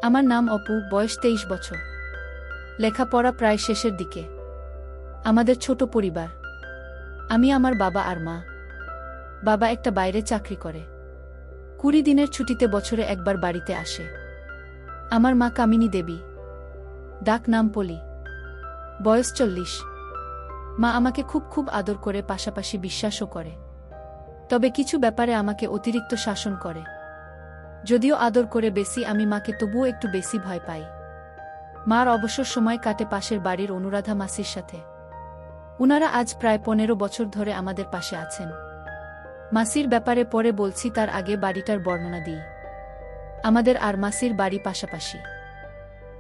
আমার নাম অপু, বয়স 23 বছর। লেখাপড়া প্রায় শেষের দিকে। আমাদের ছোট পরিবার। আমি, আমার বাবা আর মা। বাবা একটা বাইরে চাকরি করে। 20 দিনের ছুটিতে বছরে একবার বাড়িতে আসে। আমার মা কামিনী দেবী, ডাক নাম পলি, বয়স 40। মা আমাকে খুব খুব আদর করে, পাশাপাশি বিশ্বাসও করে। তবে কিছু ব্যাপারে আমাকে অতিরিক্ত শাসন করে। যদিও আদর করে বেশি, আমি মাকে তবুও একটু বেশি ভয় পাই। মার অবসর সময় কাটে পাশের বাড়ির অনুরাধা মাসির সাথে। উনারা আজ প্রায় 15 বছর ধরে আমাদের পাশে আছেন। মাসির ব্যাপারে পরে বলছি, তার আগে বাড়িটার বর্ণনা দিই। আমাদের আর মাসির বাড়ি পাশাপাশি।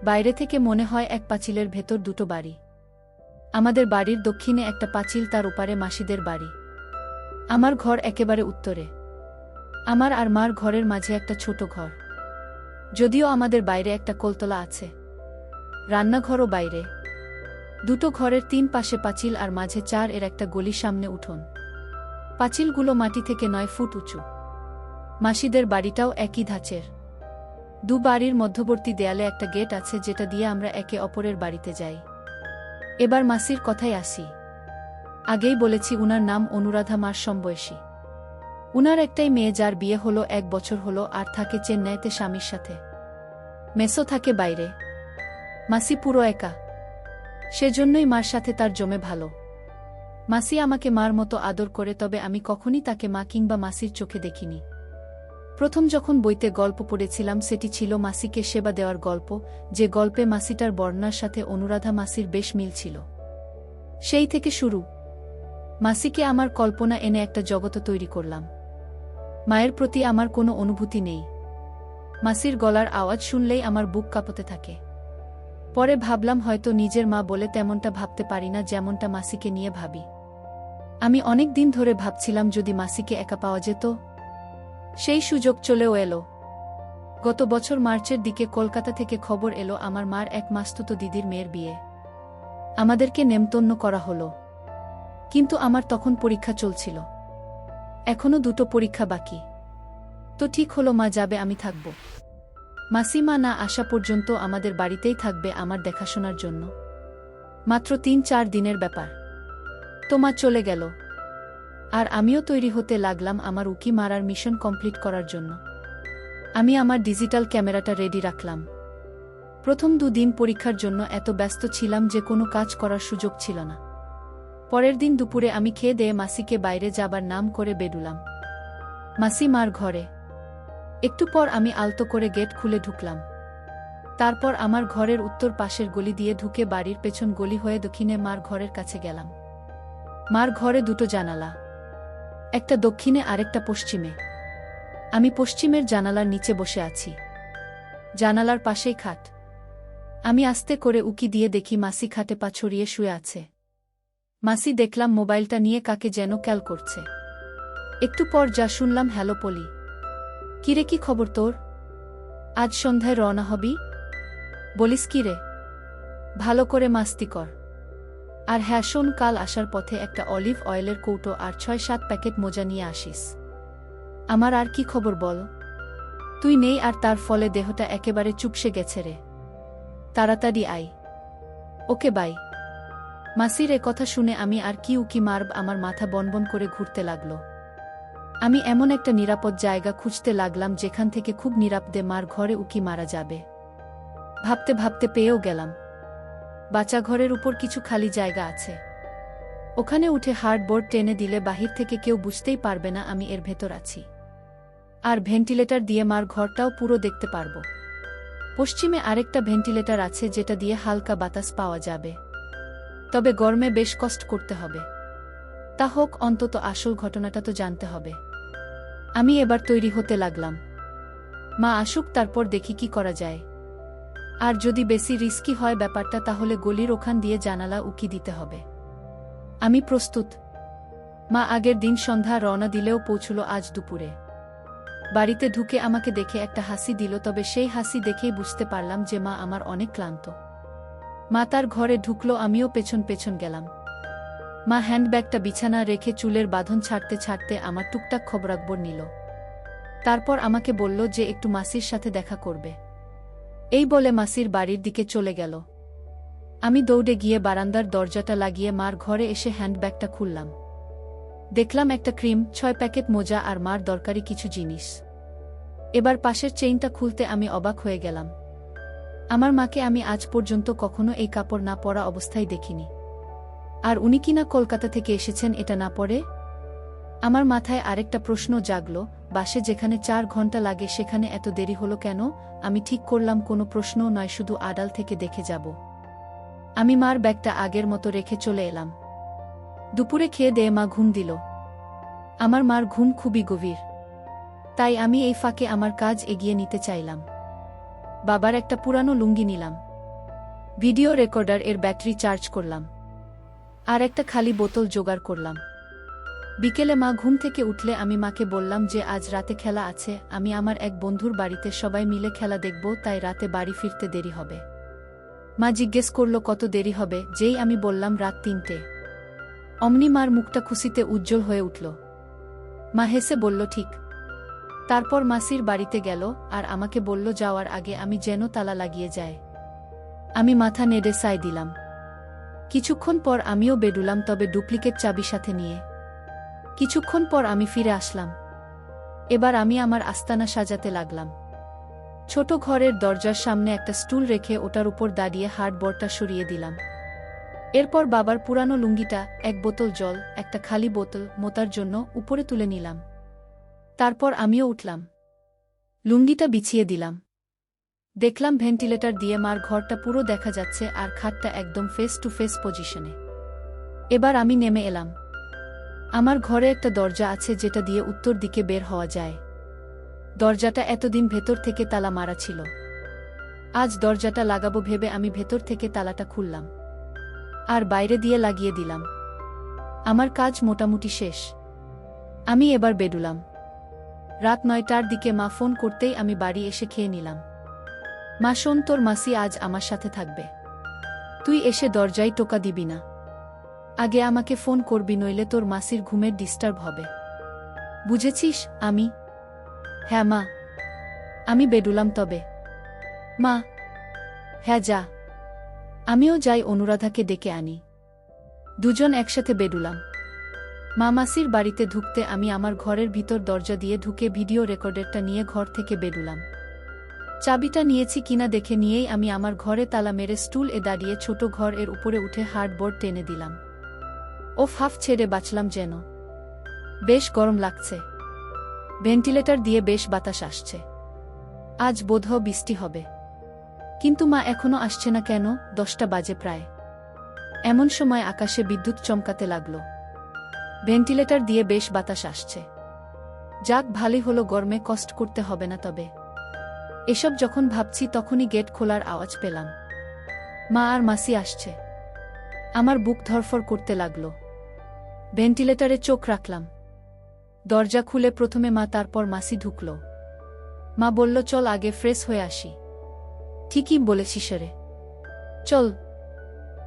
বাইরে থেকে মনে হয় এক পাঁচিলের ভেতর দুটো বাড়ি। আমাদের বাড়ির দক্ষিণে একটা পাঁচিল, তার ওপারে মাসিদের বাড়ি। আমার ঘর একেবারে উত্তরে। আমার আর মার ঘরের মাঝে একটা ছোট ঘর। যদিও আমাদের বাইরে একটা কোলতলা আছে। রান্নাঘরও বাইরে। দুটো ঘরের 3 পাশে পাঁচিল আর মাঝে 4 এর একটা গলি, সামনে উঠোন। পাঁচিলগুলো মাটি থেকে 9 ফুট উঁচু। মাসিদের বাড়িটাও একই ধাঁচের। দু বাড়ির মধ্যবর্তী দেয়ালে একটা গেট আছে, যেটা দিয়ে আমরা একে অপরের বাড়িতে যাই। এবার মাসির কথাই আসি। আগেই বলেছি, উনার নাম অনুরাধা, মার সমবয়সী। উনার একটাই মেয়ে, যার বিয়ে হলো 1 বছর হলো, আর থাকে চেন্নাইতে স্বামীর সাথে। মেসো থাকে বাইরে। মাসি পুরো একা। সেজন্যই মার সাথে তার জমে ভালো। মাসি আমাকে মার মতো আদর করে, তবে আমি কখনই তাকে মা কিংবা মাসির চোখে দেখিনি। প্রথম যখন বইতে গল্প পড়েছিলাম, সেটি ছিল মাসিকে সেবা দেওয়ার গল্প, যে গল্পে মাসিটার বর্ণনার সাথে অনুরাধা মাসির বেশ মিল ছিল। সেই থেকে শুরু। মাসিকে আমার কল্পনা এনে একটা জগৎ তৈরি করলাম। মায়ের প্রতি আমার কোনো অনুভূতি নেই। মাসির গলার আওয়াজ শুনলেই আমার বুক কাঁপতে থাকে। পরে ভাবলাম, হয়তো নিজের মা বলে তেমনটা ভাবতে পারি না, যেমনটা মাসিকে নিয়ে ভাবি। আমি অনেক দিন ধরে ভাবছিলাম, যদি মাসিকে একা পাওয়া যেত। সেই সুযোগ চলেও এলো। গত বছর মার্চের দিকে কলকাতা থেকে খবর এলো, আমার মার এক মাসতুতো দিদির মেয়ের বিয়ে। আমাদেরকে নেমন্তন্ন করা হলো। কিন্তু আমার তখন পরীক্ষা চলছিল। এখনো 2টো পরীক্ষা বাকি। তো ঠিক হলো, মা যাবে, আমি থাকব। মাসিমা না আসা পর্যন্ত আমাদের বাড়িতেই থাকবে আমার দেখাশোনার জন্য। মাত্র 3-4 দিনের ব্যাপার। তো মা চলে গেল। আর আমিও তৈরি হতে লাগলাম আমার উকি মারার মিশন কমপ্লিট করার জন্য। আমি আমার ডিজিটাল ক্যামেরাটা রেডি রাখলাম। প্রথম 2 দিন পরীক্ষার জন্য এত ব্যস্ত ছিলাম যে কোনো কাজ করার সুযোগ ছিল না। পরের দিন দুপুরে আমি খেয়ে দিয়ে মাসিকে বাইরে যাবার নাম করে বেরুলাম। মাসি মার ঘরে। একটু পর আমি আলতো করে গেট খুলে ঢুকলাম। তারপর আমার ঘরের উত্তর পাশের গলি দিয়ে ঢুকে বাড়ির পেছন গলি হয়ে দক্ষিণে মার ঘরের কাছে গেলাম। মার ঘরে 2টো জানালা, একটা দক্ষিণে আরেকটা পশ্চিমে। আমি পশ্চিমের জানালার নিচে বসে আছি। জানালার পাশেই খাট। আমি আস্তে করে উকি দিয়ে দেখি মাসি খাটে পা ছড়িয়ে শুয়ে আছে। মাসি দেখলাম মোবাইলটা নিয়ে কাকে যেন ক্যাল করছে। একটু পর যা শুনলাম, হ্যালো পলি, কিরে, কি খবর তোর? আজ সন্ধ্যায় রওনা হবি? বলিস কি রে? ভালো করে মাস্তি কর। আর হ্যাঁ শোন, কাল আসার পথে একটা অলিভ অয়েলের কৌটো আর 6-7 প্যাকেট মোজা নিয়ে আসিস। আমার আর কি খবর বল? তুই নেই, আর তার ফলে দেহটা একেবারে চুপসে গেছে রে। তাড়াতাড়ি আয়। ওকে, বাই। মাসির এ কথা শুনে আমি আর কি উকি মারব, আমার মাথা বনবন করে ঘুরতে লাগল। আমি এমন একটা নিরাপদ জায়গা খুঁজতে লাগলাম, যেখান থেকে খুব নিরাপদে মার ঘরে উকি মারা যাবে। ভাবতে ভাবতে পেয়েও গেলাম। বাচ্চা ঘরের উপর কিছু খালি জায়গা আছে। ওখানে উঠে হার্ডবোর্ড টেনে দিলে বাহির থেকে কেউ বুঝতেই পারবে না আমি এর ভেতর আছি। আর ভেন্টিলেটর দিয়ে মার ঘরটাও পুরো দেখতে পারব। পশ্চিমে আরেকটা ভেন্টিলেটর আছে, যেটা দিয়ে হালকা বাতাস পাওয়া যাবে। তবে গরমে বেশ কষ্ট করতে হবে। তা হোক, অন্তত আসল ঘটনাটা তো জানতে হবে। আমি এবার তৈরি হতে লাগলাম। মা আসুক, তারপর দেখি কি করা যায়। আর যদি বেশি রিস্কি হয় ব্যাপারটা, তাহলে গলির ওখান দিয়ে জানালা উকি দিতে হবে। আমি প্রস্তুত। মা আগের দিন সন্ধ্যা রওনা দিলেও পৌঁছল আজ দুপুরে। বাড়িতে ঢুকে আমাকে দেখে একটা হাসি দিল, তবে সেই হাসি দেখেই বুঝতে পারলাম যে মা আমার অনেক ক্লান্ত। মা তার ঘরে ঢুকলো, আমিও পেছন পেছন গেলাম। মা হ্যান্ডব্যাগটা বিছানা রেখে চুলের বাঁধন ছাড়তে ছাড়তে আমার টুকটাক খবরাখবর নিল। তারপর আমাকে বলল যে একটু মাসির সাথে দেখা করবে। এই বলে মাসির বাড়ির দিকে চলে গেল। আমি দৌড়ে গিয়ে বারান্দার দরজাটা লাগিয়ে মার ঘরে এসে হ্যান্ডব্যাগটা খুললাম। দেখলাম একটা ক্রিম, 6 প্যাকেট মোজা আর মার দরকারি কিছু জিনিস। এবার পাশের চেইনটা খুলতে আমি অবাক হয়ে গেলাম। আমার মাকে আমি আজ পর্যন্ত কখনো এই কাপড় না পরা অবস্থায় দেখিনি। আর উনি কিনা কলকাতা থেকে এসেছেন এটা না পরে। আমার মাথায় আরেকটা প্রশ্ন জাগল, বাসে যেখানে 4 ঘন্টা লাগে সেখানে এত দেরি হলো কেন? আমি ঠিক করলাম কোনো প্রশ্নও নয়, শুধু আড়াল থেকে দেখে যাব। আমি মার ব্যাগটা আগের মতো রেখে চলে এলাম। দুপুরে খেয়ে দেয়ে মা ঘুম দিল। আমার মার ঘুম খুবই গভীর, তাই আমি এই ফাঁকে আমার কাজ এগিয়ে নিতে চাইলাম। বাবার একটা পুরানো লুঙ্গি নিলাম, ভিডিও রেকর্ডার এর ব্যাটারি চার্জ করলাম, আর একটা খালি বোতল জোগাড় করলাম। বিকেলে মা ঘুম থেকে উঠলে আমি মাকে বললাম যে আজ রাতে খেলা আছে, আমি আমার এক বন্ধুর বাড়িতে সবাই মিলে খেলা দেখব, তাই রাতে বাড়ি ফিরতে দেরি হবে। মা জিজ্ঞেস করল কত দেরি হবে, যেই আমি বললাম রাত 3টে। অমনি মার মুখটা খুশিতে উজ্জ্বল হয়ে উঠল। মা হেসে বলল ঠিক। তারপর মাসির বাড়িতে গেল আর আমাকে বলল যাওয়ার আগে আমি যেন তালা লাগিয়ে যায়। আমি মাথা নেড়ে সায় দিলাম। কিছুক্ষণ পর আমিও বেডুলাম, তবে ডুপ্লিকেট চাবি সাথে নিয়ে। কিছুক্ষণ পর আমি ফিরে আসলাম। এবার আমি আমার আস্তানা সাজাতে লাগলাম। ছোট ঘরের দরজার সামনে একটা স্টুল রেখে ওটার উপর দাঁড়িয়ে হার্ডবোর্ডটা সরিয়ে দিলাম। এরপর বাবার পুরানো লুঙ্গিটা, এক বোতল জল, একটা খালি বোতল মোতার জন্য উপরে তুলে নিলাম। তারপর আমিও উঠলাম, লুঙ্গিটা বিছিয়ে দিলাম। দেখলাম ভেন্টিলেটর দিয়ে মার ঘরটা পুরো দেখা যাচ্ছে আর খাটটা একদম ফেস টু ফেস পজিশনে। এবার আমি নেমে এলাম। আমার ঘরে একটা দরজা আছে যেটা দিয়ে উত্তর দিকে বের হওয়া যায়। দরজাটা এতদিন ভেতর থেকে তালা মারা ছিল। আজ দরজাটা লাগাবো ভেবে আমি ভেতর থেকে তালাটা খুললাম আর বাইরে দিয়ে লাগিয়ে দিলাম। আমার কাজ মোটামুটি শেষ। আমি এবার বেডুলাম। রাত 9টার দিকে মা ফোন করতেই আমি বাড়ি এসে খেয়ে নিলাম। মা শোন, তোর মাসি আজ আমার সাথে থাকবে, তুই এসে দরজায় টোকা দিবি না। আগে আমাকে ফোন করবি, নইলে তোর মাসির ঘুমের ডিস্টার্ব হবে, বুঝেছিস? আমি হ্যাঁ মা। আমি বেডুলাম তবে। মা হ্যাঁ যা। আমিও যাই, অনুরাধাকে ডেকে আনি। দুজন একসাথে বেডুলাম। মা মাসির বাড়িতে ঢুকতে আমি আমার ঘরের ভিতর দরজা দিয়ে ঢুকে ভিডিও রেকর্ডারটা নিয়ে ঘর থেকে বেডুলাম। চাবিটা নিয়েছি কিনা দেখে নিয়েই আমি আমার ঘরে তালা মেরে স্টুল এ দাঁড়িয়ে ছোট ঘর এর উপরে উঠে হার্ডবোর্ড টেনে দিলাম। ওফ, হাফ ছেড়ে বাঁচলাম যেন। বেশ গরম লাগছে, ভেন্টিলেটর দিয়ে বেশ বাতাস আসছে। আজ বোধহয় বৃষ্টি হবে। কিন্তু মা এখনো আসছে না কেন? 10টা বাজে প্রায়। এমন সময় আকাশে বিদ্যুৎ চমকাতে লাগল। ভেন্টিলেটর দিয়ে বেশ বাতাস আসছে। যাক, ভালোই হলো, গরমে কষ্ট করতে হবে না। তবে এসব যখন ভাবছি তখনই গেট খোলার আওয়াজ পেলাম। মা আর মাসি আসছে। আমার বুক ধরফর করতে লাগল। ভেন্টিলেটরে চোখ রাখলাম। দরজা খুলে প্রথমে মা, তারপর মাসি ঢুকল। মা বলল চল আগে ফ্রেশ হয়ে আসি। ঠিকই বলেছিস রে, চল।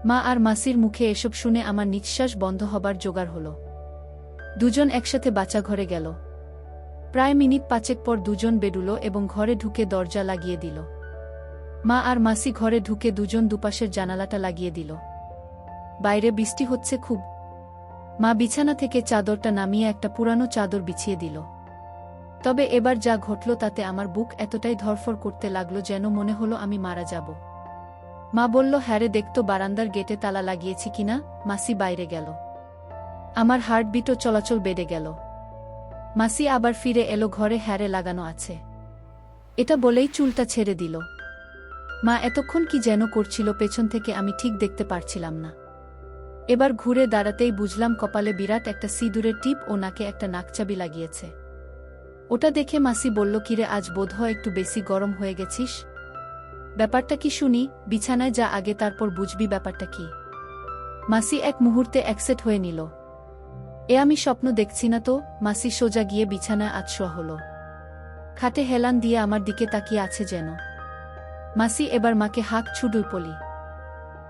মা আর মাসির মুখে এসব শুনে আমার নিঃশ্বাস বন্ধ হবার জোগাড় হলো। দুজন একসাথে বাচ্চা ঘরে গেল। প্রায় মিনিট 5 পর দুজন বেডুলো এবং ঘরে ঢুকে দরজা লাগিয়ে দিল। মা আর মাসি ঘরে ঢুকে দুজন দুপাশের জানালাটা লাগিয়ে দিল। বাইরে বৃষ্টি হচ্ছে খুব। মা বিছানা থেকে চাদরটা নামিয়ে একটা পুরানো চাদর বিছিয়ে দিল। তবে এবার যা ঘটল তাতে আমার বুক এতটাই ধরফর করতে লাগলো যেন মনে হলো আমি মারা যাব। মা বলল, হ্যারে দেখতো বারান্দার গেটে তালা লাগিয়েছি কিনা। মাসি বাইরে গেল। আমার হার্টবিটও চলাচল বেড়ে গেল। মাসি আবার ফিরে এলো ঘরে, হ্যারে লাগানো আছে। এটা বলেই চুলটা ছেড়ে দিল। মা এতক্ষণ কি যেন করছিল পেছন থেকে, আমি ঠিক দেখতে পারছিলাম না। এবার ঘুরে দাঁড়াতেই বুঝলাম কপালে বিরাট একটা সিঁদুরের টিপ ও নাকে একটা নাকচাবি লাগিয়েছে। ওটা দেখে মাসি বলল, কিরে আজ বোধহয় একটু বেশি গরম হয়ে গেছিস। ব্যাপারটা কি শুনি, বিছানায় যা আগে, তারপর বুঝবি ব্যাপারটা কি। মাসি এক মুহূর্তে অ্যাকসেট হয়ে নিল। এ আমি স্বপ্ন দেখছি না তো? মাসি সোজা গিয়ে বিছানায় আতশোয়া হলো। খাটে হেলান দিয়ে আমার দিকে তাকিয়ে আছে যেন। মাসি এবার মাকে হাঁক ছুডুই পলি,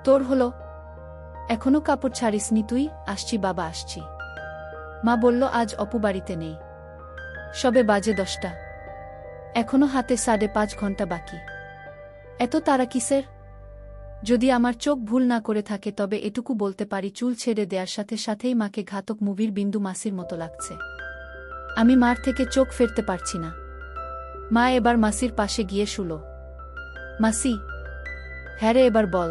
তোর হলো? এখনো কাপড় ছাড়িসনি তুই? আসছি বাবা, আসছি। মা বলল, আজ অপু বাড়িতে নেই, সবে বাজে 10টা, এখনো হাতে 5.5 ঘন্টা বাকি। এত তারা কিসের? যদি আমার চোখ ভুল না করে থাকে তবে এটুকু বলতে পারি চুল ছেড়ে দেওয়ার সাথে সাথেই মাকে ঘাতক মুভির বিন্দু মাসির মতো লাগছে। আমি মার থেকে চোখ ফেরতে পারছি না। মা এবার মাসির পাশে গিয়ে শুলো। মাসি। হ্যাঁ রে, এবার বল।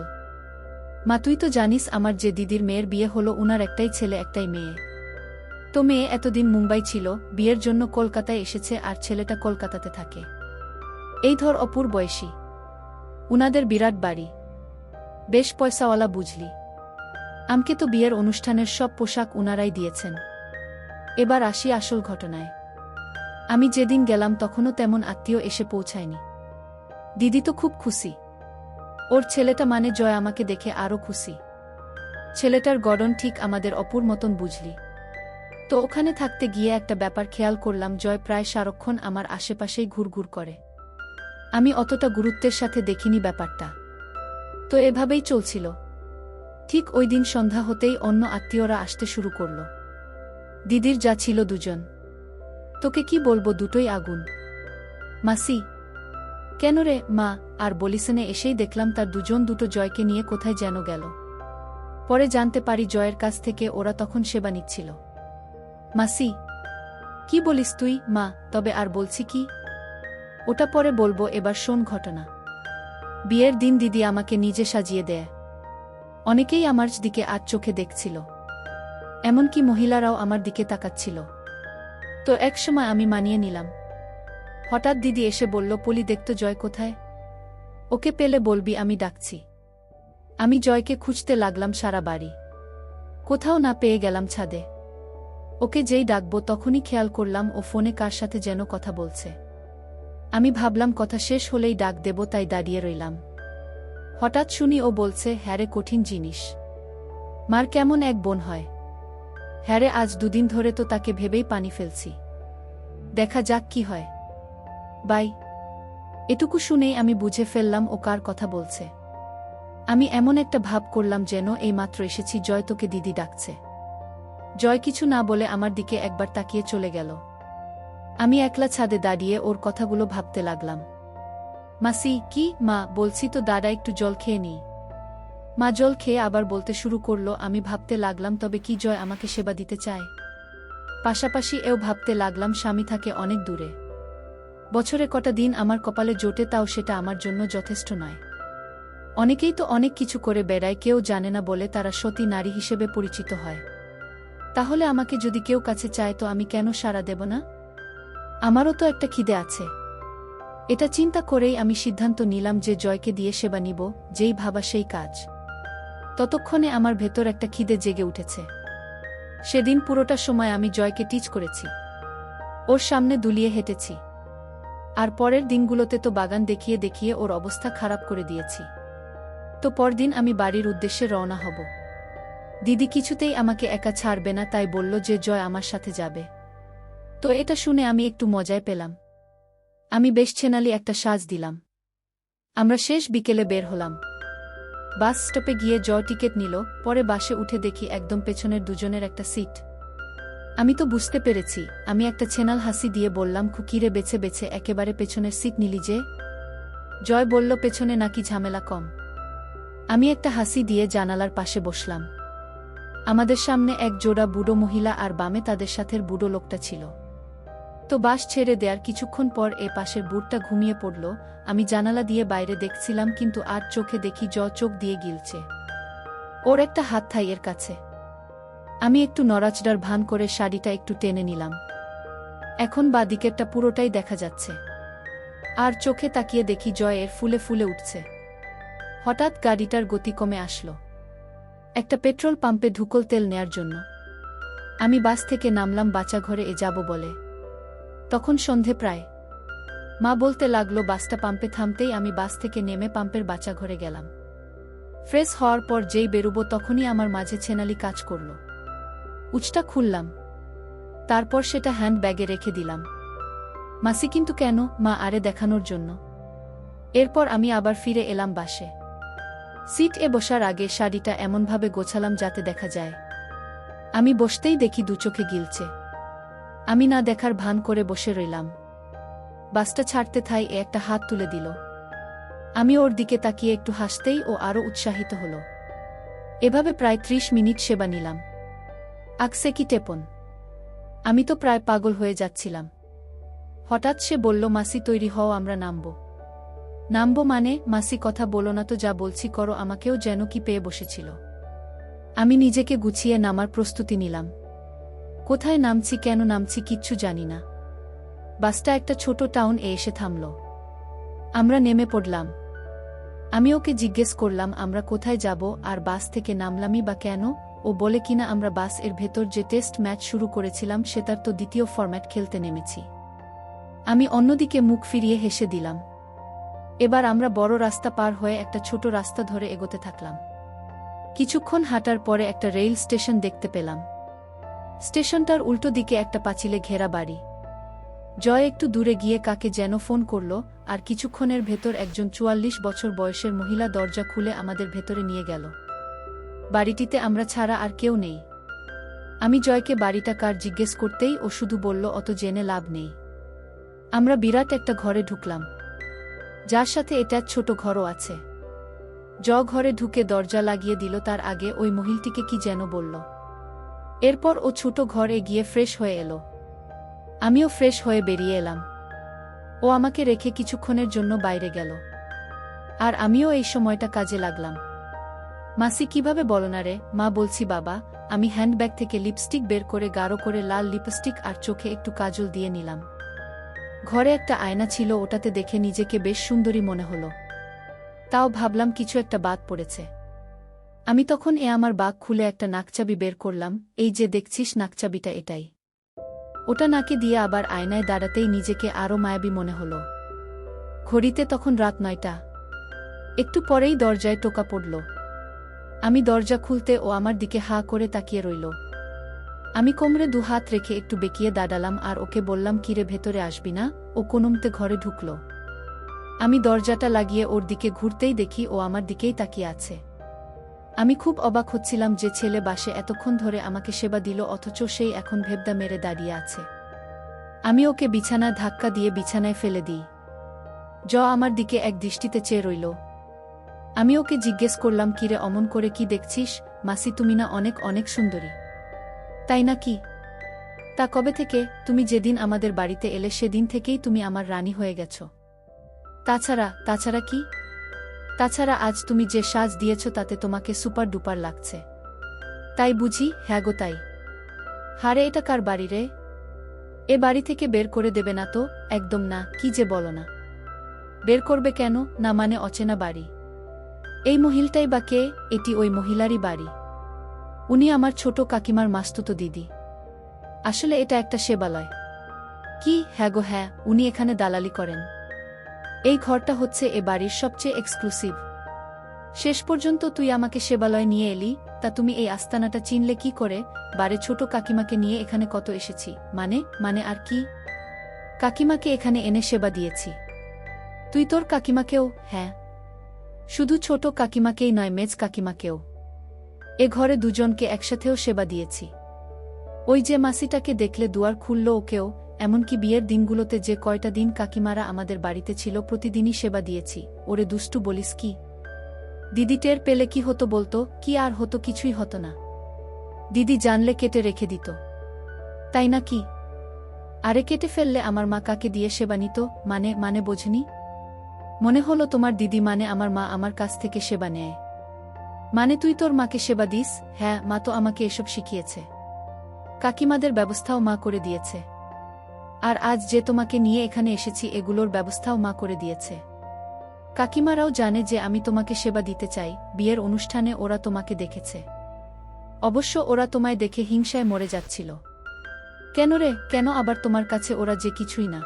মা, তুই তো জানিস আমার যে দিদির মেয়ের বিয়ে হলো উনার একটাই ছেলে একটাই মেয়ে। তো মেয়ে এতদিন মুম্বাই ছিল, বিয়ের জন্য কলকাতায় এসেছে আর ছেলেটা কলকাতাতে থাকে। এই ধর অপুর বয়সী। উনাদের বিরাট বাড়ি, বেশ পয়সাওয়ালা বুঝলি। আমকে তো বিয়ের অনুষ্ঠানের সব পোশাক উনারাই দিয়েছেন। এবার আসি আসল ঘটনায়। আমি যেদিন গেলাম তখনও তেমন আত্মীয় এসে পৌঁছায়নি। দিদি তো খুব খুশি। ওর ছেলেটা মানে জয় আমাকে দেখে আরও খুশি। ছেলেটার গড়ন ঠিক আমাদের অপুর মতন বুঝলি। তো ওখানে থাকতে গিয়ে একটা ব্যাপার খেয়াল করলাম, জয় প্রায় সারাক্ষণ আমার আশেপাশেই ঘুরঘুর করে। আমি অতটা গুরুত্বের সাথে দেখিনি ব্যাপারটা। তো এভাবেই চলছিল। ঠিক ওই দিন সন্ধ্যা হতেই অন্য আত্মীয়রা আসতে শুরু করল। দিদির যা ছিল দুজন। তোকে কি বলবো, দুটোই আগুন। মাসি। কেন রে? মা। আর বলিসনে এসেই দেখলাম তার দুজন দুটো জয়কে নিয়ে কোথায় যেন গেল। পরে জানতে পারি জয়ের কাছ থেকে ওরা তখন সেবা নিচ্ছিল। মাসি। কি বলিস তুই? মা, তবে আর বলছি কি? ওটা পরে বলবো, এবার শোন ঘটনা। বিয়ের দিন দিদি আমাকে নিজে সাজিয়ে দেয়। অনেকেই আমার দিকে আজ চোখে দেখছিল, এমনকি মহিলারাও আমার দিকে তাকাচ্ছিল। তো একসময় আমি মানিয়ে নিলাম। হঠাৎ দিদি এসে বলল, পলি দেখতো জয় কোথায়? ওকে পেলে বলবি আমি ডাকছি। আমি জয়কে খুঁজতে লাগলাম সারা বাড়ি, কোথাও না পেয়ে গেলাম ছাদে। ওকে যেই ডাকবো তখনই খেয়াল করলাম ও ফোনে কার সাথে যেন কথা বলছে। আমি ভাবলাম কথা শেষ হলেই ডাক দেব, তাই দাঁড়িয়ে রইলাম। হঠাৎ শুনি ও বলছে, হ্যারে কঠিন জিনিস। মার কেমন এক বোন হয়। হ্যারে আজ দুদিন ধরে তো তাকে ভেবেই পানি ফেলছি। দেখা যাক কি হয়। বাই। এটুকু শুনেই আমি বুঝে ফেললাম ও কার কথা বলছে। আমি এমন একটা ভাব করলাম যেন এইমাত্র এসেছি, জয় তোকে দিদি ডাকছে। জয় কিছু না বলে আমার দিকে একবার তাকিয়ে চলে গেল। আমি একলা ছাদে দাঁড়িয়ে ওর কথাগুলো ভাবতে লাগলাম। মাসি। কি? মা, বলছি তো দাদা একটু জল খেয়ে নিই। মা জল খেয়ে আবার বলতে শুরু করলো। আমি ভাবতে লাগলাম, তবে কি জয় আমাকে সেবা দিতে চায়? পাশাপাশি এও ভাবতে লাগলাম, স্বামী থাকে অনেক দূরে, বছরে কটা দিন আমার কপালে জোটে, তাও সেটা আমার জন্য যথেষ্ট নয়। অনেকেই তো অনেক কিছু করে বেড়ায়, কেউ জানে না বলে তারা সতী নারী হিসেবে পরিচিত হয়। তাহলে আমাকে যদি কেউ কাছে চায় তো আমি কেন সাড়া দেব না? আমারও তো একটা খিদে আছে। এটা চিন্তা করেই আমি সিদ্ধান্ত নিলাম যে জয়কে দিয়ে সেবা নিব, যেই ভাবা সেই কাজ। ততক্ষণে আমার ভেতর একটা খিদে জেগে উঠেছে। সেদিন পুরোটা সময় আমি জয়কে টিচ করেছি, ওর সামনে দুলিয়ে হেঁটেছি। আর পরের দিনগুলোতে তো বাগান দেখিয়ে দেখিয়ে ওর অবস্থা খারাপ করে দিয়েছি। তো পরদিন আমি বাড়ির উদ্দেশ্যে রওনা হব। দিদি কিছুতেই আমাকে একা ছাড়বে না, তাই বলল যে জয় আমার সাথে যাবে। তো এটা শুনে আমি একটু মজায় পেলাম। আমি বেশ ছেনালি একটা সাজ দিলাম। আমরা শেষ বিকেলে বের হলাম। বাস স্টপে গিয়ে জয় টিকিট নিল। পরে বাসে উঠে দেখি একদম পেছনের দুজনের একটা সিট। আমি তো বুঝতে পেরেছি। আমি একটা ছেনাল হাসি দিয়ে বললাম, খুকিরে বেছে বেছে একেবারে পেছনের সিট নিলি যে? জয় বলল, পেছনে নাকি ঝামেলা কম। আমি একটা হাসি দিয়ে জানালার পাশে বসলাম। আমাদের সামনে এক জোড়া বুড়ো মহিলা আর বামে তাদের সাথে বুড়ো লোকটা ছিল। তো বাস ছেড়ে দেওয়ার কিছুক্ষণ পর এ পাশের বুড়টা ঘুমিয়ে পড়ল। আমি জানালা দিয়ে বাইরে দেখছিলাম, কিন্তু আর চোখে দেখি জয় চোখ দিয়ে গিলছে। ওর একটা হাত থাই এর কাছে। আমি একটু নড়াচড়ার ভান করে শাড়িটা একটু টেনে নিলাম। এখন বা দিকেরটা পুরোটাই দেখা যাচ্ছে। আর চোখে তাকিয়ে দেখি জয় এর ফুলে ফুলে উঠছে। হঠাৎ গাড়িটার গতি কমে আসলো একটা পেট্রোল পাম্পে ঢুকল তেল নেয়ার জন্য। আমি বাস থেকে নামলাম বাচ্চা ঘরে যাব বলে। তখন সন্ধে প্রায়। মা বলতে লাগলো, বাসটা পাম্পে থামতেই আমি বাস থেকে নেমে পাম্পের বাচ্চা ঘরে গেলাম। ফ্রেশ হওয়ার পর যেই বেরুবো তখনই আমার মাঝে ছেনালি কাজ করল। উচটা খুললাম, তারপর সেটা হ্যান্ড ব্যাগে রেখে দিলাম। মাসি। কিন্তু কেন? মা। আরে দেখানোর জন্য। এরপর আমি আবার ফিরে এলাম বাসে। সিট এ বসার আগে শাড়িটা এমনভাবে গোছালাম যাতে দেখা যায়। আমি বসতেই দেখি দু চোখে গিলছে। আমি না দেখার ভান করে বসে রইলাম। বাসটা ছাড়তে থাই এ একটা হাত তুলে দিল। আমি ওর দিকে তাকিয়ে একটু হাসতেই ও আরও উৎসাহিত হল। এভাবে প্রায় ৩০ মিনিট সেবা নিলাম। আকসে কি টেপন। আমি তো প্রায় পাগল হয়ে যাচ্ছিলাম। হঠাৎ সে বলল, মাসি তৈরি হও, আমরা নামব। নামব মানে? মাসি কথা বলো না তো, যা বলছি করো। আমাকেও যেন কি পেয়ে বসেছিল। আমি নিজেকে গুছিয়ে নামার প্রস্তুতি নিলাম। কোথায় নামছি, কেন নামছি কিচ্ছু জানি না। বাসটা একটা ছোট টাউন এসে থামল। আমরা নেমে পড়লাম। আমি ওকে জিজ্ঞেস করলাম আমরা কোথায় যাব আর বাস থেকে নামলামই বা কেন। ও বলে কিনা আমরা বাস এর ভেতর যে টেস্ট ম্যাচ শুরু করেছিলাম সেটার তো দ্বিতীয় ফরম্যাট খেলতে নেমেছি। আমি অন্যদিকে মুখ ফিরিয়ে হেসে দিলাম। এবার আমরা বড় রাস্তা পার হয়ে একটা ছোট রাস্তা ধরে এগোতে থাকলাম। কিছুক্ষণ হাঁটার পরে একটা রেল স্টেশন দেখতে পেলাম। স্টেশনটার উল্টো দিকে একটা পাঁচিলে ঘেরা বাড়ি। জয় একটু দূরে গিয়ে কাকে যেন ফোন করল, আর কিছুক্ষণের ভেতর একজন ৪৪ বছর বয়সের মহিলা দরজা খুলে আমাদের ভেতরে নিয়ে গেল। বাড়িটিতে আমরা ছাড়া আর কেউ নেই। আমি জয়কে বাড়িটা কার জিজ্ঞেস করতেই ও শুধু বলল, অত জেনে লাভ নেই। আমরা বিরাট একটা ঘরে ঢুকলাম, যার সাথে এটা ছোট ঘরও আছে। ঘরে ঢুকে দরজা লাগিয়ে দিল, তার আগে ওই মহিলাটিকে কি যেন বলল। এরপর ও ছোট ঘরে গিয়ে ফ্রেশ হয়ে এলো। আমিও ফ্রেশ হয়ে বেরিয়ে এলাম। ও আমাকে রেখে কিছুক্ষণের জন্য বাইরে গেল, আর আমিও এই সময়টা কাজে লাগলাম। মাসি কিভাবে বলো না রে? মা বলছি বাবা। আমি হ্যান্ডব্যাগ থেকে লিপস্টিক বের করে গাঢ় করে লাল লিপস্টিক আর চোখে একটু কাজল দিয়ে নিলাম। ঘরে একটা আয়না ছিল, ওটাতে দেখে নিজেকে বেশ সুন্দরী মনে হলো। তাও ভাবলাম কিছু একটা বাদ পড়েছে। আমি তখন আমার বাগ খুলে একটা নাকচাবি বের করলাম। এই যে দেখছিস নাকচাবিটা, এটাই। ওটা নাকে দিয়ে আবার আয়নায় দাঁড়াতেই নিজেকে আরও মায়াবী মনে হলো। ঘড়িতে তখন রাত ৯টা। একটু পরেই দরজায় টোকা পড়ল। আমি দরজা খুলতে ও আমার দিকে হা করে তাকিয়ে রইল। আমি কোমরে ২ হাত রেখে একটু বেঁকিয়ে দাঁড়ালাম আর ওকে বললাম, কিরে ভেতরে আসবি না? ও কোনোমতে ঘরে ঢুকল। আমি দরজাটা লাগিয়ে ওর দিকে ঘুরতেই দেখি ও আমার দিকেই তাকিয়ে আছে। আমি খুব অবাক হচ্ছিলাম যে ছেলে বাসে এতক্ষণ ধরে আমাকে সেবা দিল, অথচ সেই এখন ভেবদা মেরে দাঁড়িয়ে আছে। আমি ওকে বিছানায় ধাক্কা দিয়ে বিছানায় ফেলে দিই। আমার দিকে এক দৃষ্টিতে চেয়ে রইল। আমি ওকে জিজ্ঞেস করলাম, কিরে অমন করে কি দেখছিস? মাসি তুমি না অনেক অনেক সুন্দরী, তাই না? কি তা কবে থেকে? তুমি যেদিন আমাদের বাড়িতে এলে সেদিন থেকেই তুমি আমার রানী হয়ে গেছ। তাছাড়া কি? তাছাড়া আজ তুমি যে সাজ দিয়েছ তাতে তোমাকে সুপার ডুপার লাগছে। তাই বুঝি? হ্যাঁ গো তাই। হারে এটা কার বাড়ি রে? এ বাড়ি থেকে বের করে দেবে না তো? একদম না। কি যে বলো না। বের করবে কেন? না মানে অচেনা বাড়ি। এই মহিলাটাই বা কে? এটি ওই মহিলারই বাড়ি। উনি আমার ছোট কাকিমার মাস্তুতো দিদি। আসলে এটা একটা সেবালয়। কি? হ্যাঁ গো হ্যাঁ, উনি এখানে দালালি করেন। এই ঘরটা হচ্ছে এ বাড়ির সবচেয়ে এক্সক্লুসিভ। শেষ পর্যন্ত তুই আমাকে সেবালয় নিয়ে এলি, তা তুমি এই আস্তানাটা চিনলে কি করে? বারে ছোট কাকিমাকে নিয়ে এখানে কত এসেছি। মানে আর কি? কাকিমাকে এখানে এনে সেবা দিয়েছি। তুই তোর কাকিমাকেও? হ্যাঁ, শুধু ছোট কাকিমাকেই নয়, মেজ কাকিমাকেও। এ ঘরে দুজনকে একসাথেও সেবা দিয়েছি। ওই যে মাসিটাকে দেখলে দুয়ার খুলল, ওকেও। এমনকি বিয়ের দিনগুলোতে যে কয়টা দিন কাকিমারা আমাদের বাড়িতে ছিল প্রতিদিনই সেবা দিয়েছি। ওরে দুষ্টু বলিস কি? দিদি টের পেলে কি হতো বলতো? কি আর হতো? কিছুই হতো না। দিদি জানলে কেটে রেখে দিত। তাই না কি? আরে কেটে ফেললে আমার মা কাকে দিয়ে সেবা নিত? মানে বোঝনি? মনে হলো তোমার দিদি মানে আমার মা আমার কাছ থেকে সেবা নেয়। মানে তুই তোর মাকে সেবা দিস? হ্যাঁ, মা তো আমাকে এসব শিখিয়েছে। কাকিমাদের ব্যবস্থাও মা করে দিয়েছে। আর আজ যে তোমাকে নিয়ে এখানে এসেছি, এগুলোর ব্যবস্থাও মা করে দিয়েছে। কাকিমারাও জানে যে আমি তোমাকে সেবা দিতে চাই। বিয়ের অনুষ্ঠানে ওরা তোমাকে দেখেছে। অবশ্য ওরা তোমায় দেখে হিংসায় মরে যাচ্ছিল। কেন রে? কেন আবার তোমার কাছে ওরা যে কিছুই না?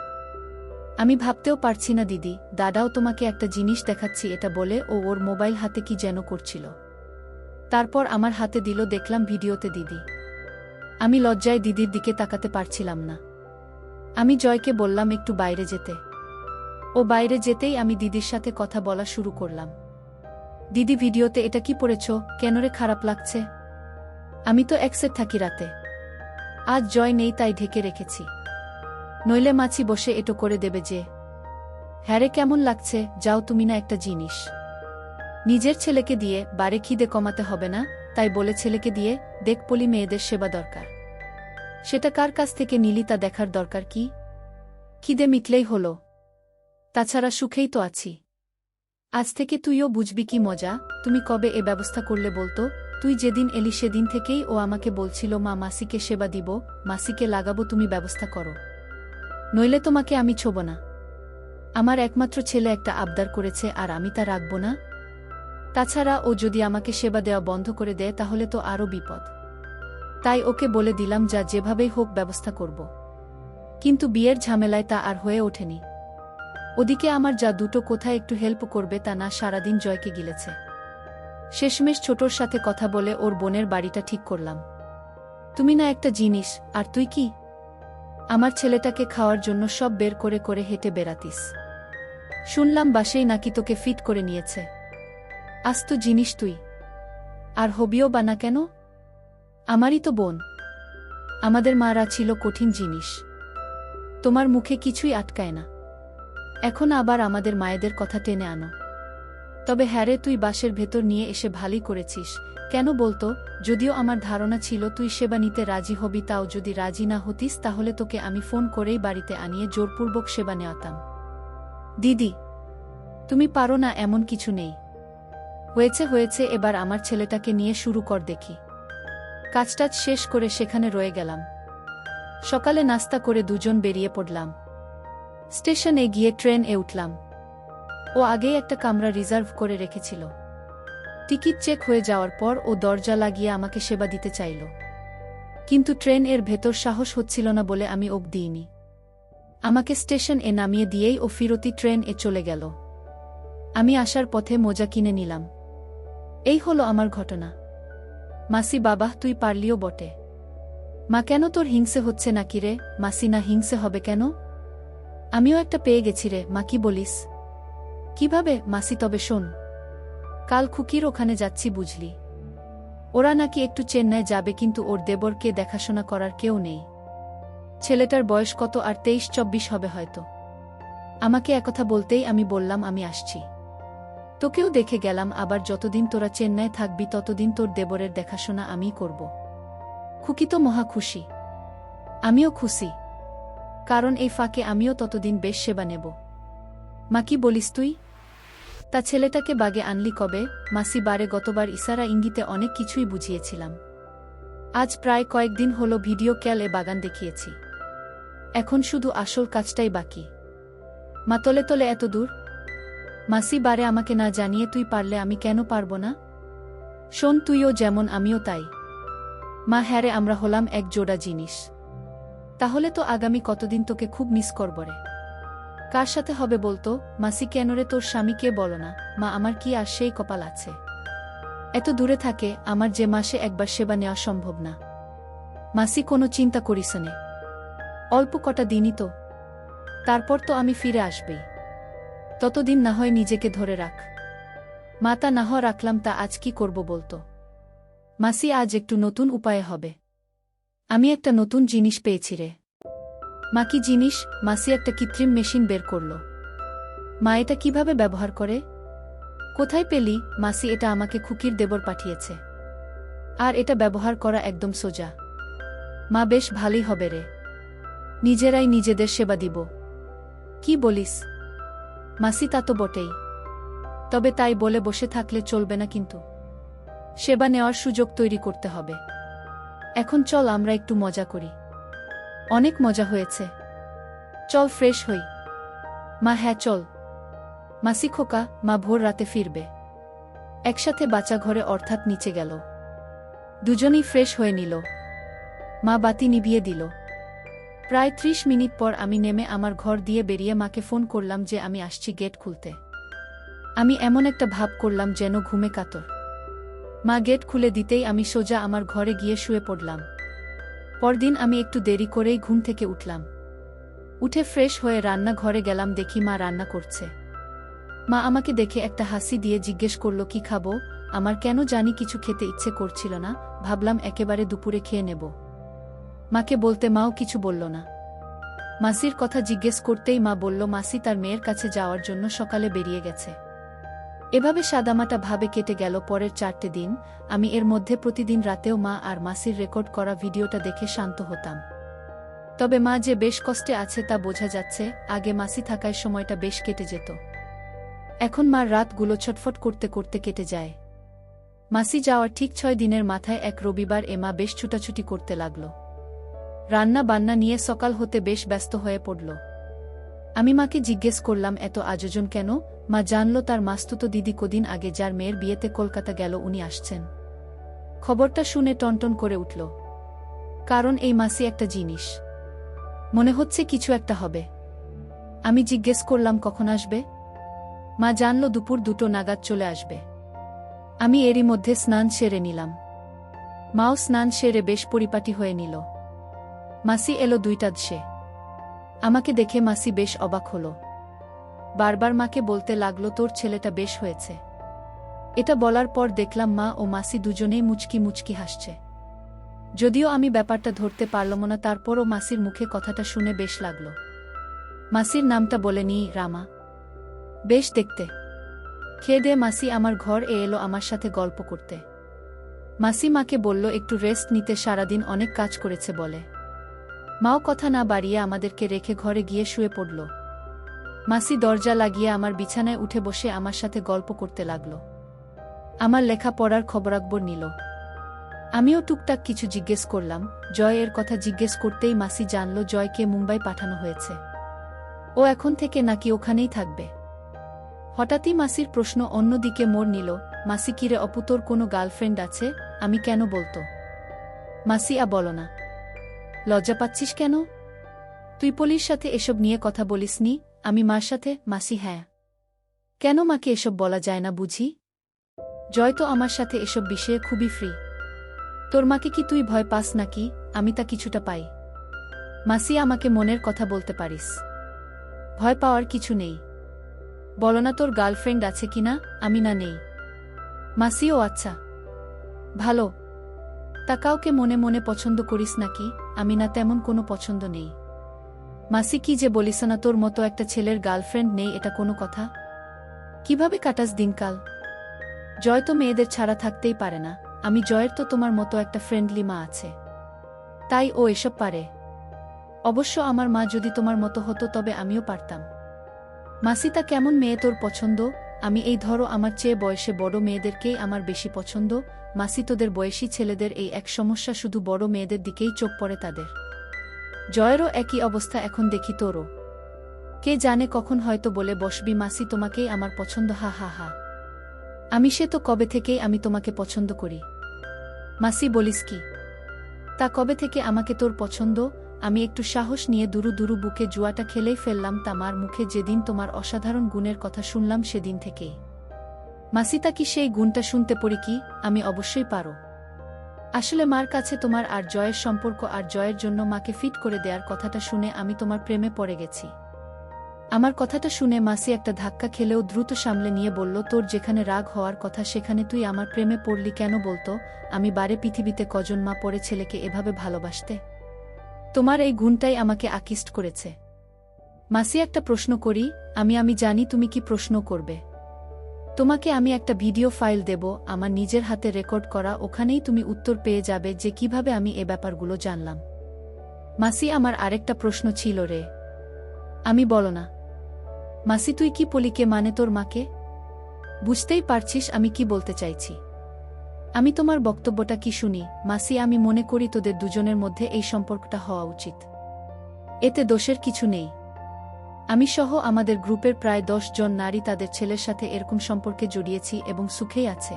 আমি ভাবতেও পারছি না দিদি। দাদাও তোমাকে একটা জিনিস দেখাচ্ছি, এটা বলে ও ওর মোবাইল হাতে কি যেন করছিল। তারপর আমার হাতে দিল, দেখলাম ভিডিওতে দিদি। আমি লজ্জায় দিদির দিকে তাকাতে পারছিলাম না। আমি জয়কে বললাম একটু বাইরে যেতে। ও বাইরে যেতেই আমি দিদির সাথে কথা বলা শুরু করলাম। দিদি ভিডিওতে এটা কি পড়েছ? কেন রে, খারাপ লাগছে? আমি তো একসেট থাকি রাতে। আজ জয় নেই তাই ঢেকে রেখেছি, নইলে মাছি বসে এটো করে দেবে যে। হ্যারে কেমন লাগছে, যাও তুমি না একটা জিনিস। নিজের ছেলেকে দিয়ে বারে খিদে কমাতে হবে না, তাই বলে ছেলেকে দিয়ে দেখ পলি মেয়েদের সেবা দরকার। সেটা কার কাছ থেকে নিলি তা দেখার দরকার কি? খিদে মিটলেই হলো। তাছাড়া সুখেই তো আছি। আজ থেকে তুইও বুঝবি কি মজা। তুমি কবে এ ব্যবস্থা করলে বলতো? তুই যেদিন এলি সেদিন থেকেই ও আমাকে বলছিল মা মাসিকে সেবা দিব, মাসিকে লাগাবো, তুমি ব্যবস্থা করো, নইলে তোমাকে আমি ছোব না। আমার একমাত্র ছেলে একটা আবদার করেছে আর আমি তা রাখব না? তাছাড়া ও যদি আমাকে সেবা দেওয়া বন্ধ করে দেয় তাহলে তো আরও বিপদ। তাই ওকে বলে দিলাম যা যেভাবেই হোক ব্যবস্থা করব। কিন্তু বিয়ের ঝামেলায় তা আর হয়ে ওঠেনি। ওদিকে আমার যা দুটো কোথায় একটু হেল্প করবে তা না, সারাদিন জয়কে গিলেছে। শেষমেশ ছোটর সাথে কথা বলে ওর বোনের বাড়িটা ঠিক করলাম। তুমি না একটা জিনিস, আর তুই কি আমার ছেলেটাকে খাওয়ার জন্য সব বের করে করে হেঁটে বেড়াতিস। শুনলাম বাসেই নাকি তোকে ফিট করে নিয়েছে। আস্ত জিনিস তুই। আর হবিও বা না কেন? আমারই তো বোন। আমাদের মারা ছিল কঠিন জিনিস। তোমার মুখে কিছুই আটকায় না, এখন আবার আমাদের মায়েদের কথা টেনে আনো। তবে হ্যারে, তুই বাসের ভেতর নিয়ে এসে ভালোই করেছিস। কেন বলতো? যদিও আমার ধারণা ছিল তুই সেবা নিতে রাজি হবি, তাও যদি রাজি না হতিস তাহলে তোকে আমি ফোন করেই বাড়িতে আনিয়ে জোরপূর্বক সেবা নেওয়াতাম। দিদি, তুমি পারো না এমন কিছু নেই। হয়েছে হয়েছে, এবার আমার ছেলেটাকে নিয়ে শুরু কর দেখি। কাজটাজ শেষ করে সেখানে রয়ে গেলাম। সকালে নাস্তা করে দুজন বেরিয়ে পড়লাম। স্টেশনে গিয়ে ট্রেন এ উঠলাম। ও আগেই একটা কামরা রিজার্ভ করে রেখেছিল। টিকিট চেক হয়ে যাওয়ার পর ও দরজা লাগিয়ে আমাকে সেবা দিতে চাইল, কিন্তু ট্রেন এর ভেতর সাহস হচ্ছিল না বলে আমি ওকে দিইনি। আমাকে স্টেশন এ নামিয়ে দিয়েই ও ফিরতি ট্রেন এ চলে গেল। আমি আসার পথে মোজা কিনে নিলাম। এই হলো আমার ঘটনা। মাসি, বাবা তুই পারলিও বটে। মা, কেন তোর হিংসে হচ্ছে নাকি রে? মাসি, না হিংসে হবে কেন? আমিও একটা পেয়ে গেছি রে মা। কি বলিস? কিভাবে? মাসি, তবে শোন, কাল খুকির ওখানে যাচ্ছি বুঝলি। ওরা নাকি একটু চেন্নাই যাবে, কিন্তু ওর দেবরকে দেখাশোনা করার কেউ নেই। ছেলেটার বয়স কত আর 23-24 হবে হয়তো। আমাকে একথা বলতেই আমি বললাম আমি আসছি। তোকেও দেখে গেলাম, আবার যতদিন তোরা চেন্নাই থাকবি ততদিন তোর দেবরের দেখাশোনা আমিই করব। খুকি তো মহা খুশি, আমিও খুশি, কারণ এই ফাঁকে আমিও ততদিন বেশ সেবা নেব। মা, কি বলিস তুই? তা ছেলেটাকে বাগে আনলি কবে? মাসি, বারে গতবার ইশারা ইঙ্গিতে অনেক কিছুই বুঝিয়েছিলাম। আজ প্রায় কয়েকদিন হলো ভিডিও কলে বাগান দেখিয়েছি। এখন শুধু আসল কাজটাই বাকি। মা, তলে তলে এত দূর? মাসি, বারে আমাকে না জানিয়ে তুই পারলে আমি কেন পারব না? শোন, তুইও যেমন আমিও তাই। মা, হ্যারে, আমরা হলাম এক জোড়া জিনিস। তাহলে তো আগামী কতদিন তোকে খুব মিস করব রে। কার সাথে হবে বলতো? মাসি, কেন রে, তোর স্বামীকে বলো না। মা, আমার কি আর সেই কপাল আছে? এত দূরে থাকে, আমার যে মাসে একবার সেবা নেওয়া সম্ভব না। মাসি, কোনো চিন্তা করিস নে, অল্প কটা দিনই তো, তারপর তো আমি ফিরে আসবেই। ততদিন না হয় নিজেকে ধরে রাখ। মা, তা না হয় রাখলাম, তা আজ কি করব বলতো? মাসি, আজ একটু নতুন উপায়ে হবে। আমি একটা নতুন জিনিস পেয়েছি রে। মা, কি জিনিস? মাসি একটা কৃত্রিম মেশিন বের করল। মা, এটা কিভাবে ব্যবহার করে? কোথায় পেলি? মাসি, এটা আমাকে খুকির দেবর পাঠিয়েছে। আর এটা ব্যবহার করা একদম সোজা। মা, বেশ ভালোই হবে রে, নিজেরাই নিজেদের সেবা দিব। কি বলিস? মাসি, তা তো বটেই, তবে তাই বলে বসে থাকলে চলবে না, কিন্তু সেবা নেওয়ার সুযোগ তৈরি করতে হবে। এখন চল আমরা একটু মজা করি। অনেক মজা হয়েছে, চল ফ্রেশ হই। মা, হ্যাঁ চল। মাসি, খোকা, মা ভোর রাতে ফিরবে। একসাথে বাচ্চা ঘরে অর্থাৎ নিচে গেল। দুজনেই ফ্রেশ হয়ে নিল। মা বাতি নিভিয়ে দিল। প্রায় 30 মিনিট পর আমি নেমে আমার ঘর দিয়ে বেরিয়ে মাকে ফোন করলাম যে আমি আসছি গেট খুলতে। আমি এমন একটা ভাব করলাম যেন ঘুমে কাতর। মা গেট খুলে দিতেই আমি সোজা আমার ঘরে গিয়ে শুয়ে পড়লাম। পরদিন আমি একটু দেরি করেই ঘুম থেকে উঠলাম। উঠে ফ্রেশ হয়ে রান্নাঘরে গেলাম, দেখি মা রান্না করছে। মা আমাকে দেখে একটা হাসি দিয়ে জিজ্ঞেস করল কি খাবো। আমার কেন জানি কিছু খেতে ইচ্ছে করছিল না, ভাবলাম একেবারে দুপুরে খেয়ে নেব। মাকে বলতে মাও কিছু বলল না। মাসির কথা জিজ্ঞেস করতেই মা বলল মাসি তার মেয়ের কাছে যাওয়ার জন্য সকালে বেরিয়ে গেছে। এভাবে সাদামাটা ভাবে কেটে গেল পরের 4টে দিন। আমি এর মধ্যে প্রতিদিন রাতেও মা আর মাসির রেকর্ড করা ভিডিওটা দেখে শান্ত হতাম। তবে মা যে বেশ কষ্টে আছে তা বোঝা যাচ্ছে। আগে মাসি থাকায় সময়টা বেশ কেটে যেত, এখন মার রাতগুলো ছটফট করতে করতে কেটে যায়। মাসি যাওয়ার ঠিক 6 দিনের মাথায় এক রবিবার মা বেশ ছুটাছুটি করতে লাগল। রান্না বান্না নিয়ে সকাল হতে বেশ ব্যস্ত হয়ে পড়ল। আমি মাকে জিজ্ঞেস করলাম এত আয়োজন কেন? মা জানল তার মাস্তুতো দিদি কদিন আগে যার মেয়ের বিয়েতে কলকাতা গেল উনি আসছেন। খবরটা শুনে টনটন করে উঠল, কারণ এই মাসি একটা জিনিস, মনে হচ্ছে কিছু একটা হবে। আমি জিজ্ঞেস করলাম কখন আসবে? মা জানল দুপুর 2টো নাগাদ চলে আসবে। আমি এরই মধ্যে স্নান সেরে নিলাম। মাও স্নান সেরে বেশ পরিপাটি হয়ে নিল। মাসি এলো 2টা দশে। আমাকে দেখে মাসি বেশ অবাক হল। বারবার মাকে বলতে লাগলো তোর ছেলেটা বেশ হয়েছে। এটা বলার পর দেখলাম মা ও মাসি দুজনেই মুচকি মুচকি হাসছে। যদিও আমি ব্যাপারটা ধরতে পারলাম না, তারপরও মাসির মুখে কথাটা শুনে বেশ লাগলো। মাসির নামটা বলেনি, রামা। বেশ দেখতে। খেয়ে দিয়ে মাসি আমার ঘর এলো আমার সাথে গল্প করতে। মাসি মাকে বলল একটু রেস্ট নিতে, সারাদিন অনেক কাজ করেছে বলে। মাও কথা না বাড়িয়ে আমাদেরকে রেখে ঘরে গিয়ে শুয়ে পড়ল। মাসি দরজা লাগিয়ে আমার বিছানায় উঠে বসে আমার সাথে গল্প করতে লাগল। আমার লেখা পড়ার খবরাখবর নিল। আমিও টুকটাক কিছু জিজ্ঞেস করলাম। জয় এর কথা জিজ্ঞেস করতেই মাসি জানল জয়কে মুম্বাই পাঠানো হয়েছে। ও এখন থেকে নাকি ওখানেই থাকবে। হঠাৎই মাসির প্রশ্ন অন্যদিকে মোড় নিল। মাসি কিরে অপু, তোর কোনো গার্লফ্রেন্ড আছে? আমি কেন বলতো? মাসি বলো না। লজ্জা পাচ্ছিস কেন? তুই পলির সাথে এসব নিয়ে কথা বলিসনি? আমি মার সাথে। মাসি হ্যাঁ। কেন মাকে এসব বলা যায় না বুঝি? জয় তো আমার সাথে এসব বিষয়ে খুবই ফ্রি। তোর মাকে কি তুই ভয় পাস নাকি? আমি তা কিছুটা পাই। মাসি আমাকে মনের কথা বলতে পারিস। ভয় পাওয়ার কিছু নেই। বলো না তোর গার্লফ্রেন্ড আছে কিনা? আমি না নেই। মাসিও আচ্ছা ভালো। তা কাউকে মনে মনে পছন্দ করিস নাকি? আমি না, তেমন কোনো পছন্দ নেই। মাসি কি যে বলিস না, তোর মতো একটা ছেলের গার্লফ্রেন্ড নেই এটা কোনো কথা? কিভাবে কাটাস দিনকাল? জয় তো মেয়েদের ছাড়া থাকতেই পারে না। আমি জয়ের তো তোমার মতো একটা ফ্রেন্ডলি মা আছে, তাই ও এসব পারে। অবশ্য আমার মা যদি তোমার মতো হতো তবে আমিও পারতাম। মাসি তা কেমন মেয়ে তোর পছন্দ? আমি এই ধরো আমার চেয়ে বয়সে বড় মেয়েদেরকেই আমার বেশি পছন্দ। মাসি তোদের বয়সী ছেলেদের এই এক সমস্যা, শুধু বড় মেয়েদের দিকেই চোখ পড়ে তাদের। জয়েরও একই অবস্থা এখন দেখি তোরও। কে জানে কখন হয়তো বলে বসবি মাসি তোমাকেই আমার পছন্দ। হা হা হা। আমি সে তো কবে থেকেই আমি তোমাকে পছন্দ করি। মাসি বলিস কি? তা কবে থেকে আমাকে তোর পছন্দ? আমি একটু সাহস নিয়ে দুরু দুরু বুকে জুয়াটা খেলেই ফেললাম তামার মুখে। যেদিন তোমার অসাধারণ গুণের কথা শুনলাম সেদিন থেকেই। মাসি তা কি সেই গুণটা শুনতে পড়ি কি? আমি অবশ্যই পারো। আসলে মার কাছে তোমার আর জয়ের সম্পর্ক আর জয়ের জন্য মাকে ফিট করে দেওয়ার কথাটা শুনে আমি তোমার প্রেমে পড়ে গেছি। আমার কথাটা শুনে মাসি একটা ধাক্কা খেলেও দ্রুত সামলে নিয়ে বলল, তোর যেখানে রাগ হওয়ার কথা সেখানে তুই আমার প্রেমে পড়লি কেন বলতো? আমি বারে পৃথিবীতে কজন মা পড়ে ছেলেকে এভাবে ভালোবাসতে? তোমার এই গুণটাই আমাকে আকৃষ্ট করেছে। মাসি একটা প্রশ্ন করি? আমি জানি তুমি কি প্রশ্ন করবে। তোমাকে আমি একটা ভিডিও ফাইল দেব আমার নিজের হাতে রেকর্ড করা, ওখানেই তুমি উত্তর পেয়ে যাবে যে কিভাবে আমি এ ব্যাপারগুলো জানলাম। মাসি আমার আরেকটা প্রশ্ন ছিল রে। আমি বলো না। মাসি তুই কি পলিকে মানে তোর মাকে? বুঝতেই পারছিস আমি কি বলতে চাইছি। আমি তোমার বক্তব্যটা কি শুনি। মাসি আমি মনে করি তোদের দুজনের মধ্যে এই সম্পর্কটা হওয়া উচিত। এতে দোষের কিছু নেই। আমি সহ আমাদের গ্রুপের প্রায় 10 জন নারী তাদের ছেলের সাথে এরকম সম্পর্কে জড়িয়েছি এবং সুখেই আছে।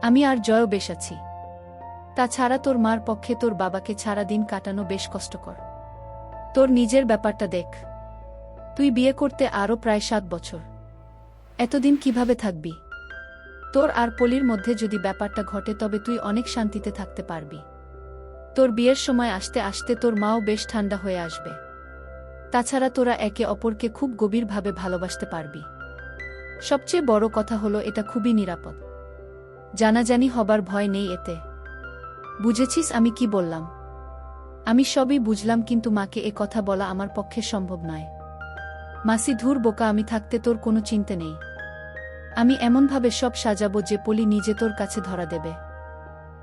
আমি আর জয়ও বেশ আছি। তাছাড়া তোর মার পক্ষে তোর বাবাকে ছাড়া দিন কাটানো বেশ কষ্টকর। তোর নিজের ব্যাপারটা দেখ। তুই বিয়ে করতে আরও প্রায় 7 বছর। এতদিন কিভাবে থাকবি? তোর আর পলির মধ্যে যদি ব্যাপারটা ঘটে তবে তুই অনেক শান্তিতে থাকতে পারবি। তোর বিয়ের সময় আসতে আসতে তোর মাও বেশ ঠান্ডা হয়ে আসবে। তাছাড়া তোরা একে অপরকে খুব গভীরভাবে ভালোবাসতে পারবি। সবচেয়ে বড় কথা হলো এটা খুবই নিরাপদ। জানাজানি হবার ভয় নেই এতে। বুঝেছিস আমি কি বললাম? আমি সবই বুঝলাম, কিন্তু মাকে এ কথা বলা আমার পক্ষে সম্ভব নয়। মাসি, ধুর বোকা, আমি থাকতে তোর কোনো চিন্তা নেই। আমি এমনভাবে সব সাজাবো যে পলি নিজে তোর কাছে ধরা দেবে।